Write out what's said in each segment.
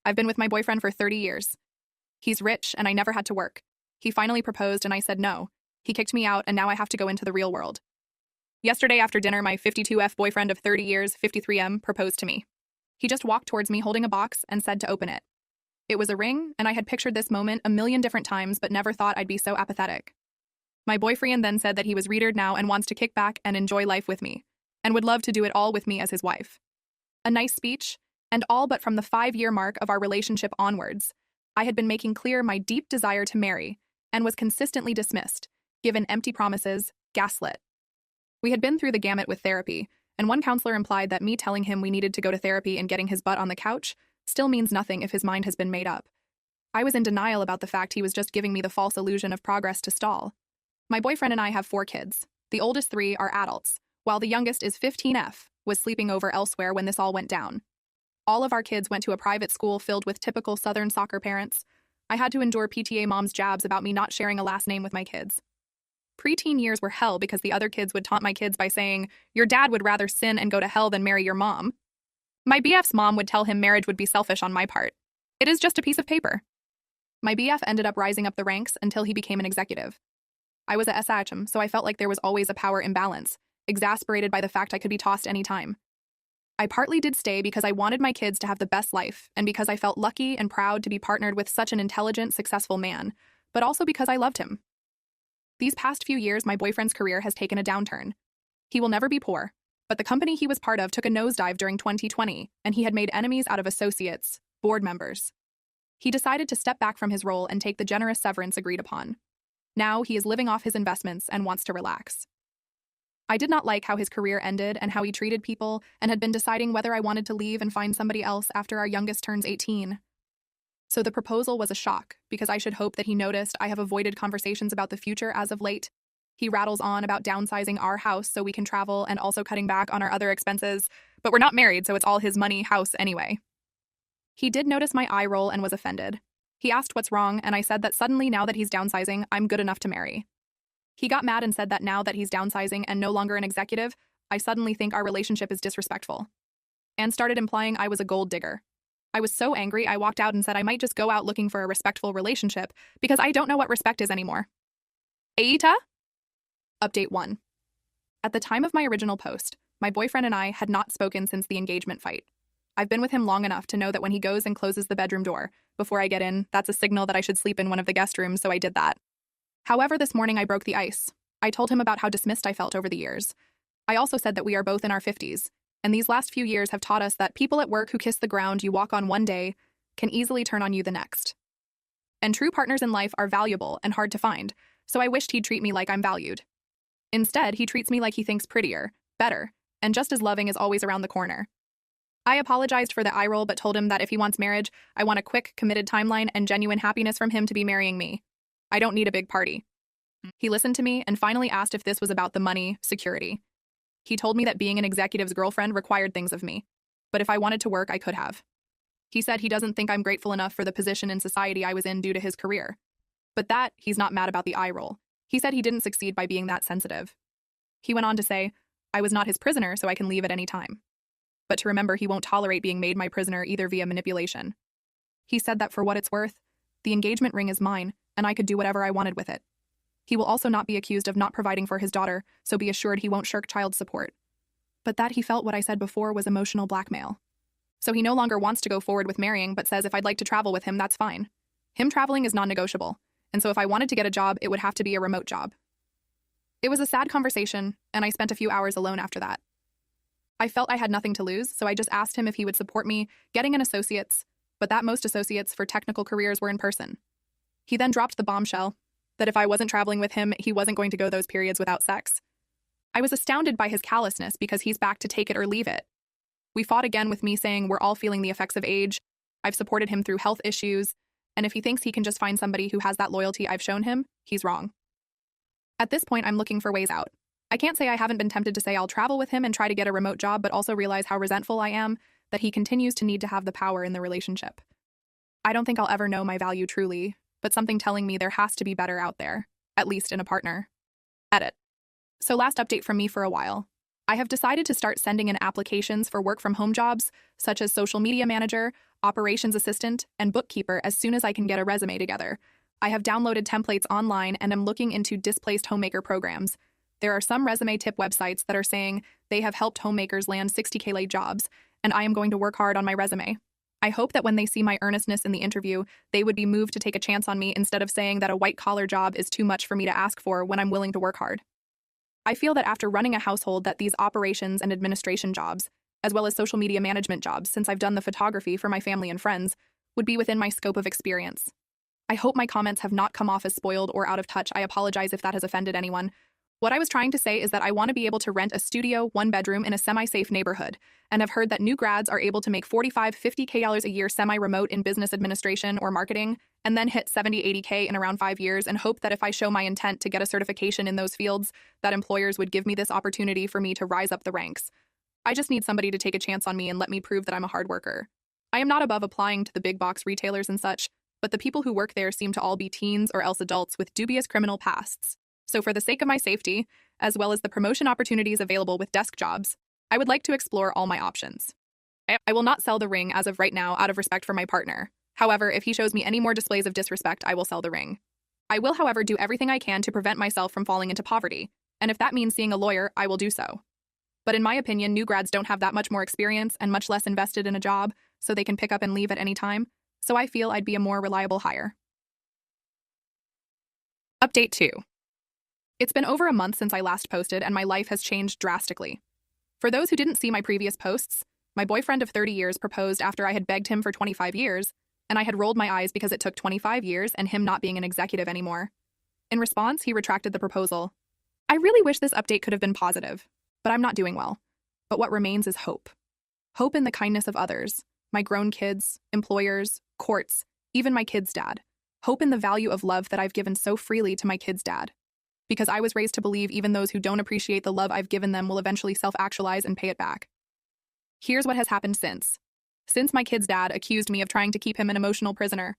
I've been with my boyfriend for 30 years. He's rich, and I never had to work. He finally proposed, and I said no. He kicked me out, and now I have to go into the real world. Yesterday after dinner, my 52F boyfriend of 30 years, 53M, proposed to me. He just walked towards me holding a box and said to open it. It was a ring, and I had pictured this moment a million different times but never thought I'd be so apathetic. My boyfriend then said that he was reared now and wants to kick back and enjoy life with me, and would love to do it all with me as his wife. A nice speech, and all but from the 5-year mark of our relationship onwards, I had been making clear my deep desire to marry, and was consistently dismissed, given empty promises, gaslit. We had been through the gamut with therapy, and one counselor implied that me telling him we needed to go to therapy and getting his butt on the couch still means nothing if his mind has been made up. I was in denial about the fact he was just giving me the false illusion of progress to stall. My boyfriend and I have 4 kids. The oldest 3 are adults, while the youngest is 15F, was sleeping over elsewhere when this all went down. All of our kids went to a private school filled with typical Southern soccer parents. I had to endure PTA moms' jabs about me not sharing a last name with my kids. Preteen years were hell because the other kids would taunt my kids by saying, "Your dad would rather sin and go to hell than marry your mom." My BF's mom would tell him marriage would be selfish on my part. It is just a piece of paper. My BF ended up rising up the ranks until he became an executive. I was a SHM, so I felt like there was always a power imbalance, exasperated by the fact I could be tossed anytime. I partly did stay because I wanted my kids to have the best life, and because I felt lucky and proud to be partnered with such an intelligent, successful man, but also because I loved him. These past few years, my boyfriend's career has taken a downturn. He will never be poor, but the company he was part of took a nosedive during 2020, and he had made enemies out of associates, board members. He decided to step back from his role and take the generous severance agreed upon. Now he is living off his investments and wants to relax. I did not like how his career ended and how he treated people, and had been deciding whether I wanted to leave and find somebody else after our youngest turns 18. So the proposal was a shock, because I should hope that he noticed I have avoided conversations about the future as of late. He rattles on about downsizing our house so we can travel and also cutting back on our other expenses, but we're not married, so it's all his money house anyway. He did notice my eye roll and was offended. He asked what's wrong, and I said that suddenly now that he's downsizing, I'm good enough to marry. He got mad and said that now that he's downsizing and no longer an executive, I suddenly think our relationship is disrespectful. And started implying I was a gold digger. I was so angry I walked out and said I might just go out looking for a respectful relationship because I don't know what respect is anymore. Aita? Update 1. At the time of my original post, my boyfriend and I had not spoken since the engagement fight. I've been with him long enough to know that when he goes and closes the bedroom door before I get in, that's a signal that I should sleep in one of the guest rooms, so I did that. However, this morning I broke the ice. I told him about how dismissed I felt over the years. I also said that we are both in our 50s, and these last few years have taught us that people at work who kiss the ground you walk on one day can easily turn on you the next. And true partners in life are valuable and hard to find, so I wished he'd treat me like I'm valued. Instead, he treats me like he thinks prettier, better, and just as loving is always around the corner. I apologized for the eye roll but told him that if he wants marriage, I want a quick, committed timeline and genuine happiness from him to be marrying me. I don't need a big party. He listened to me and finally asked if this was about the money, security. He told me that being an executive's girlfriend required things of me, but if I wanted to work, I could have. He said he doesn't think I'm grateful enough for the position in society I was in due to his career. But that, he's not mad about the eye roll. He said he didn't succeed by being that sensitive. He went on to say, I was not his prisoner, so I can leave at any time. But to remember he won't tolerate being made my prisoner either via manipulation. He said that for what it's worth, the engagement ring is mine, and I could do whatever I wanted with it. He will also not be accused of not providing for his daughter, so be assured he won't shirk child support. But that he felt what I said before was emotional blackmail. So he no longer wants to go forward with marrying, but says if I'd like to travel with him, that's fine. Him traveling is non-negotiable, and so if I wanted to get a job, it would have to be a remote job. It was a sad conversation, and I spent a few hours alone after that. I felt I had nothing to lose, so I just asked him if he would support me getting an associate's, but that most associates for technical careers were in person. He then dropped the bombshell that if I wasn't traveling with him, he wasn't going to go those periods without sex. I was astounded by his callousness because he's back to take it or leave it. We fought again with me saying we're all feeling the effects of age, I've supported him through health issues, and if he thinks he can just find somebody who has that loyalty I've shown him, he's wrong. At this point, I'm looking for ways out. I can't say I haven't been tempted to say I'll travel with him and try to get a remote job, but also realize how resentful I am that he continues to need to have the power in the relationship. I don't think I'll ever know my value truly, but something telling me there has to be better out there, at least in a partner. Edit. So last update from me for a while. I have decided to start sending in applications for work-from-home jobs, such as social media manager, operations assistant, and bookkeeper as soon as I can get a resume together. I have downloaded templates online and am looking into displaced homemaker programs. There are some resume tip websites that are saying they have helped homemakers land 60K jobs, and I am going to work hard on my resume. I hope that when they see my earnestness in the interview, they would be moved to take a chance on me instead of saying that a white-collar job is too much for me to ask for when I'm willing to work hard. I feel that after running a household that these operations and administration jobs, as well as social media management jobs since I've done the photography for my family and friends, would be within my scope of experience. I hope my comments have not come off as spoiled or out of touch. I apologize if that has offended anyone. What I was trying to say is that I want to be able to rent a studio, 1-bedroom in a semi-safe neighborhood, and have heard that new grads are able to make $45–50K a year semi-remote in business administration or marketing, and then hit 70–80K in around 5 years, and hope that if I show my intent to get a certification in those fields, that employers would give me this opportunity for me to rise up the ranks. I just need somebody to take a chance on me and let me prove that I'm a hard worker. I am not above applying to the big box retailers and such, but the people who work there seem to all be teens or else adults with dubious criminal pasts. So for the sake of my safety, as well as the promotion opportunities available with desk jobs, I would like to explore all my options. I will not sell the ring as of right now out of respect for my partner. However, if he shows me any more displays of disrespect, I will sell the ring. I will, however, do everything I can to prevent myself from falling into poverty, and if that means seeing a lawyer, I will do so. But in my opinion, new grads don't have that much more experience and much less invested in a job, so they can pick up and leave at any time, so I feel I'd be a more reliable hire. Update 2. It's been over a month since I last posted, and my life has changed drastically. For those who didn't see my previous posts, my boyfriend of 30 years proposed after I had begged him for 25 years, and I had rolled my eyes because it took 25 years and him not being an executive anymore. In response, he retracted the proposal. I really wish this update could have been positive, but I'm not doing well. But what remains is hope. Hope in the kindness of others, my grown kids, employers, courts, even my kid's dad. Hope in the value of love that I've given so freely to my kid's dad. Because I was raised to believe even those who don't appreciate the love I've given them will eventually self-actualize and pay it back. Here's what has happened since. Since my kid's dad accused me of trying to keep him an emotional prisoner,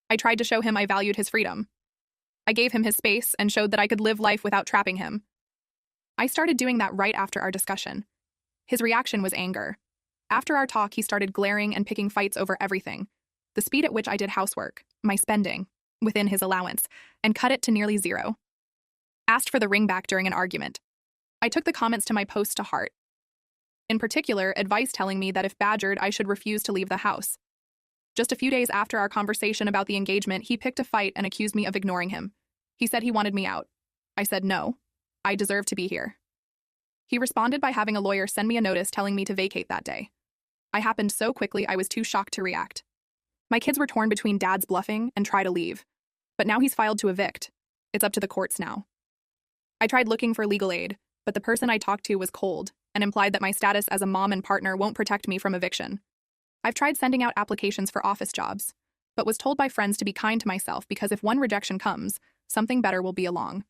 I tried to show him I valued his freedom. I gave him his space and showed that I could live life without trapping him. I started doing that right after our discussion. His reaction was anger. After our talk, he started glaring and picking fights over everything. The speed at which I did housework, my spending, within his allowance, and cut it to nearly zero. Asked for the ring back during an argument. I took the comments to my post to heart. In particular, advice telling me that if badgered, I should refuse to leave the house. Just a few days after our conversation about the engagement, he picked a fight and accused me of ignoring him. He said he wanted me out. I said no. I deserve to be here. He responded by having a lawyer send me a notice telling me to vacate that day. I happened so quickly I was too shocked to react. My kids were torn between dad's bluffing and try to leave. But now he's filed to evict. It's up to the courts now. I tried looking for legal aid, but the person I talked to was cold and implied that my status as a mom and partner won't protect me from eviction. I've tried sending out applications for office jobs, but was told by friends to be kind to myself because if one rejection comes, something better will be along.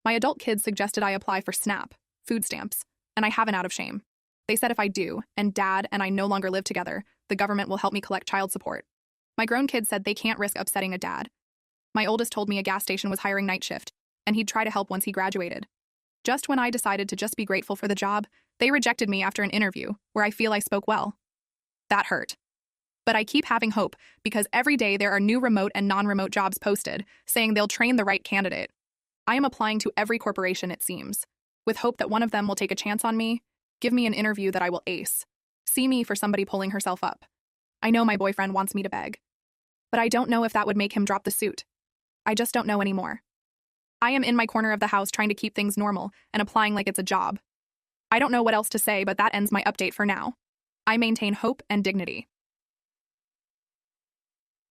My adult kids suggested I apply for SNAP, food stamps, and I haven't out of shame. They said if I do, and dad and I no longer live together, the government will help me collect child support. My grown kids said they can't risk upsetting a dad. My oldest told me a gas station was hiring night shift, and he'd try to help once he graduated. Just when I decided to just be grateful for the job, they rejected me after an interview where I feel I spoke well. That hurt. But I keep having hope because every day there are new remote and non-remote jobs posted saying they'll train the right candidate. I am applying to every corporation, it seems, with hope that one of them will take a chance on me, give me an interview that I will ace, see me for somebody pulling herself up. I know my boyfriend wants me to beg, but I don't know if that would make him drop the suit. I just don't know anymore. I am in my corner of the house trying to keep things normal and applying like it's a job. I don't know what else to say, but that ends my update for now. I maintain hope and dignity.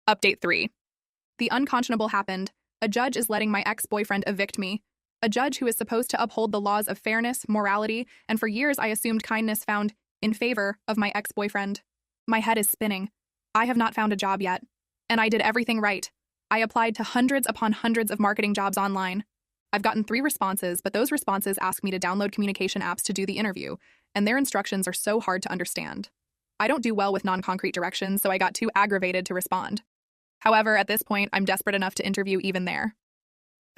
Update 3. The unconscionable happened. A judge is letting my ex-boyfriend evict me. A judge who is supposed to uphold the laws of fairness, morality, and for years I assumed kindness found in favor of my ex-boyfriend. My head is spinning. I have not found a job yet. And I did everything right. I applied to hundreds upon hundreds of marketing jobs online. I've gotten 3 responses, but those responses ask me to download communication apps to do the interview, and their instructions are so hard to understand. I don't do well with non-concrete directions, so I got too aggravated to respond. However, at this point, I'm desperate enough to interview even there.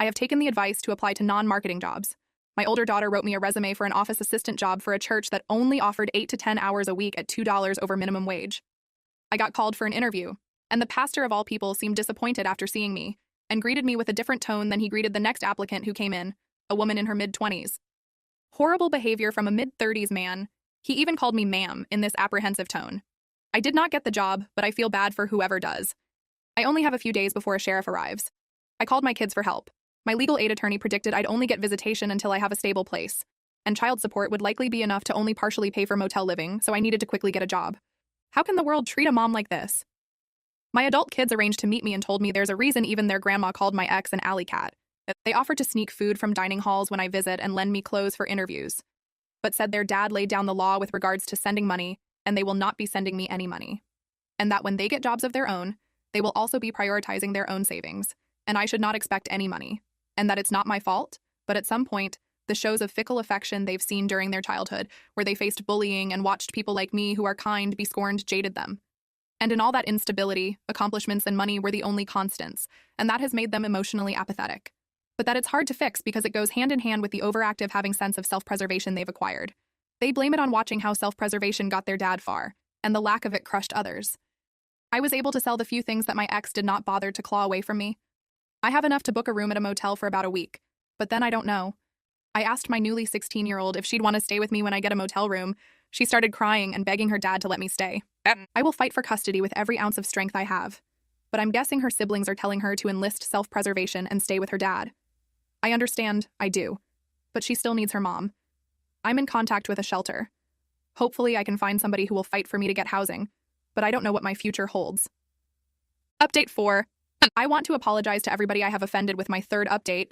I have taken the advice to apply to non-marketing jobs. My older daughter wrote me a resume for an office assistant job for a church that only offered 8 to 10 hours a week at $2 over minimum wage. I got called for an interview, and the pastor of all people seemed disappointed after seeing me and greeted me with a different tone than he greeted the next applicant who came in, a woman in her mid-20s. Horrible behavior from a mid-30s man. He even called me ma'am in this apprehensive tone. I did not get the job, but I feel bad for whoever does. I only have a few days before a sheriff arrives. I called my kids for help. My legal aid attorney predicted I'd only get visitation until I have a stable place, and child support would likely be enough to only partially pay for motel living, so I needed to quickly get a job. How can the world treat a mom like this? My adult kids arranged to meet me and told me there's a reason even their grandma called my ex an alley cat. They offered to sneak food from dining halls when I visit and lend me clothes for interviews, but said their dad laid down the law with regards to sending money, and they will not be sending me any money. And that when they get jobs of their own, they will also be prioritizing their own savings, and I should not expect any money. And that it's not my fault, but at some point, the shows of fickle affection they've seen during their childhood, where they faced bullying and watched people like me who are kind be scorned, jaded them. And in all that instability, accomplishments and money were the only constants, and that has made them emotionally apathetic. But that it's hard to fix because it goes hand in hand with the overactive having sense of self-preservation they've acquired. They blame it on watching how self-preservation got their dad far, and the lack of it crushed others. I was able to sell the few things that my ex did not bother to claw away from me. I have enough to book a room at a motel for about a week, but then I don't know. I asked my newly 16-year-old if she'd want to stay with me when I get a motel room. She started crying and begging her dad to let me stay. I will fight for custody with every ounce of strength I have, but I'm guessing her siblings are telling her to enlist self-preservation and stay with her dad. I understand, I do, but she still needs her mom. I'm in contact with a shelter. Hopefully I can find somebody who will fight for me to get housing, but I don't know what my future holds. Update 4. I want to apologize to everybody I have offended with my third update.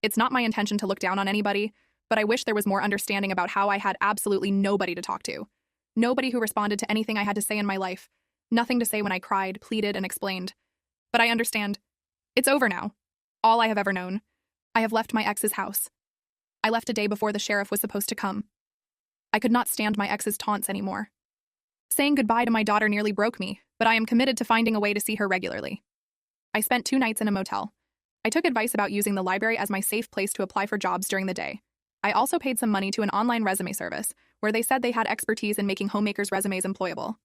It's not my intention to look down on anybody, but I wish there was more understanding about how I had absolutely nobody to talk to. Nobody who responded to anything I had to say in my life. Nothing to say when I cried, pleaded, and explained. But I understand. It's over now. All I have ever known. I have left my ex's house. I left a day before the sheriff was supposed to come. I could not stand my ex's taunts anymore. Saying goodbye to my daughter nearly broke me, but I am committed to finding a way to see her regularly. I spent 2 nights in a motel. I took advice about using the library as my safe place to apply for jobs during the day. I also paid some money to an online resume service, where they said they had expertise in making homemakers' resumes employable.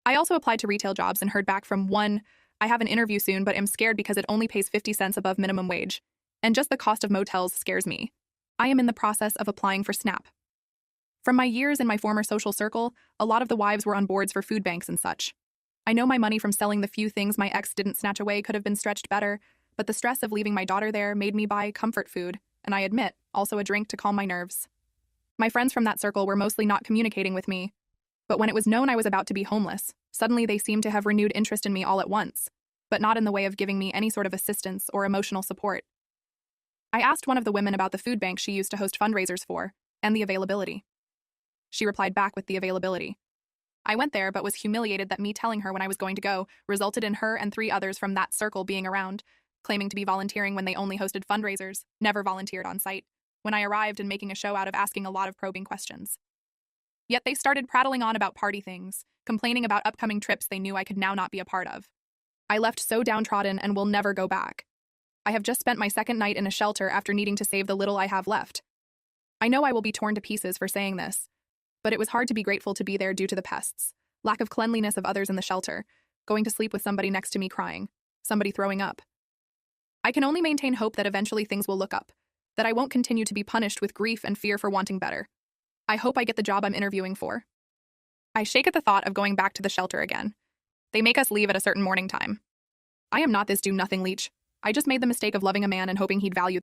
I also applied to retail jobs and heard back from one. I have an interview soon, but am scared because it only pays 50 cents above minimum wage, and just the cost of motels scares me. I am in the process of applying for SNAP. From my years in my former social circle, a lot of the wives were on boards for food banks and such. I know my money from selling the few things my ex didn't snatch away could have been stretched better, but the stress of leaving my daughter there made me buy comfort food, and I admit, also a drink to calm my nerves. My friends from that circle were mostly not communicating with me, but when it was known I was about to be homeless, suddenly they seemed to have renewed interest in me all at once, but not in the way of giving me any sort of assistance or emotional support. I asked one of the women about the food bank she used to host fundraisers for, and the availability. She replied back with the availability. I went there but was humiliated that me telling her when I was going to go resulted in her and 3 others from that circle being around, claiming to be volunteering when they only hosted fundraisers, never volunteered on site, when I arrived and making a show out of asking a lot of probing questions. Yet they started prattling on about party things, complaining about upcoming trips they knew I could now not be a part of. I left so downtrodden and will never go back. I have just spent my 2nd night in a shelter after needing to save the little I have left. I know I will be torn to pieces for saying this, but it was hard to be grateful to be there due to the pests, lack of cleanliness of others in the shelter, going to sleep with somebody next to me crying, somebody throwing up. I can only maintain hope that eventually things will look up, that I won't continue to be punished with grief and fear for wanting better. I hope I get the job I'm interviewing for. I shake at the thought of going back to the shelter again. They make us leave at a certain morning time. I am not this do-nothing leech. I just made the mistake of loving a man and hoping he'd value